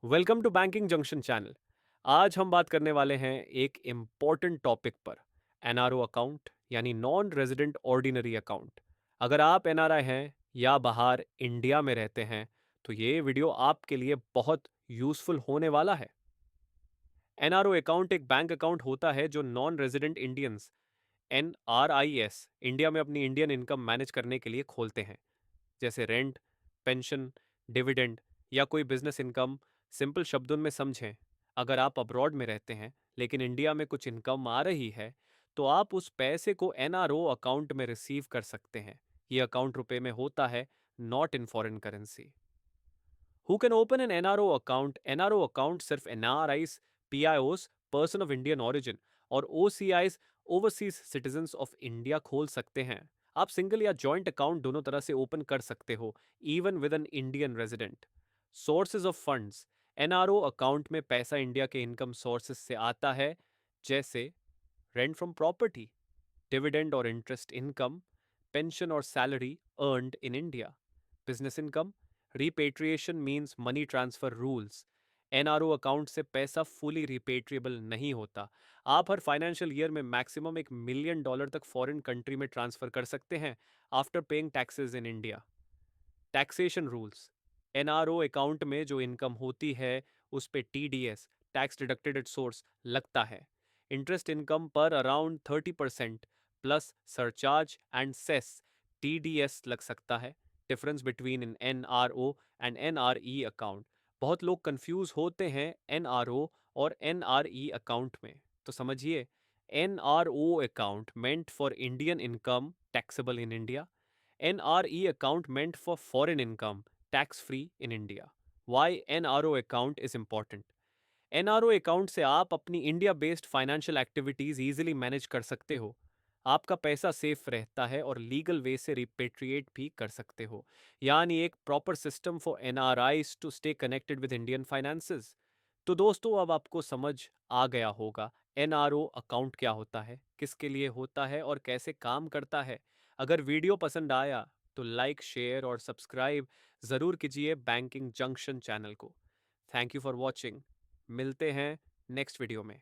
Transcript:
Welcome to banking junction channel. आज हम बात करने वाले हैं एक इम्पॉर्टेंट टॉपिक पर, एनआरओ अकाउंट यानी नॉन रेजिडेंट ऑर्डिनरी अकाउंट। अगर आप एनआरआई हैं या बाहर इंडिया में रहते हैं तो ये वीडियो आपके लिए बहुत यूजफुल होने वाला है। एनआरओ अकाउंट एक बैंक अकाउंट होता है जो नॉन रेजिडेंट इंडियंस एनआरआईएस इंडिया में अपनी इंडियन इनकम मैनेज करने के लिए खोलते हैं, जैसे रेंट, पेंशन, डिविडेंड या कोई बिजनेस इनकम। सिंपल शब्दों में समझें, अगर आप अब्रॉड में रहते हैं लेकिन इंडिया में कुछ इनकम आ रही है तो आप उस पैसे को एनआरओ अकाउंट में रिसीव कर सकते हैं। ये अकाउंट रुपए में होता है, not in foreign currency. Who can open an NRO account? NRO account सिर्फ NRIs, PIOs, person of Indian origin और OCIs, overseas citizens of India खोल सकते हैं। आप सिंगल या जॉइंट अकाउंट दोनों तरह से ओपन कर सकते हो, even with an Indian resident. Sources of funds: NRO account में पैसा इंडिया के इनकम सोर्सेज से आता है, जैसे रेंट फ्रॉम प्रॉपर्टी, डिविडेंड और इंटरेस्ट इनकम, पेंशन और salary earned in India. Business income: repatriation means money transfer rules. NRO account से पैसा फुली रिपेट्रिएबल नहीं होता। आप हर फाइनेंशियल ईयर में मैक्सिमम $1 million तक फॉरेन कंट्री में ट्रांसफर कर सकते हैं after paying taxes in India. Taxation rules: NRO account में जो इनकम होती है उस पे TDS, tax deducted at source, लगता है। इंटरेस्ट इनकम पर around 30% plus surcharge and cess TDS लग सकता है। Difference between in NRO and NRE account: बहुत लोग कंफ्यूज होते हैं एनआरओ और एनआरई अकाउंट में, तो समझिए। NRO account meant for Indian income taxable in India. NRE account meant for foreign income, tax free in India. Why NRO account is important? NRO account से आप अपनी India based financial activities easily manage कर सकते हो। आपका पैसा safe रहता है और लीगल वे से रिपेट्रिएट भी कर सकते हो, यानी एक proper system for NRIs to stay connected with Indian finances. तो दोस्तों, अब आपको समझ आ गया होगा एनआरओ अकाउंट क्या होता है, किसके लिए होता है और कैसे काम करता है। अगर वीडियो पसंद आया तो लाइक, शेयर और सब्सक्राइब ज़रूर कीजिए बैंकिंग जंक्शन चैनल को। Thank you for watching. मिलते हैं नेक्स्ट वीडियो में।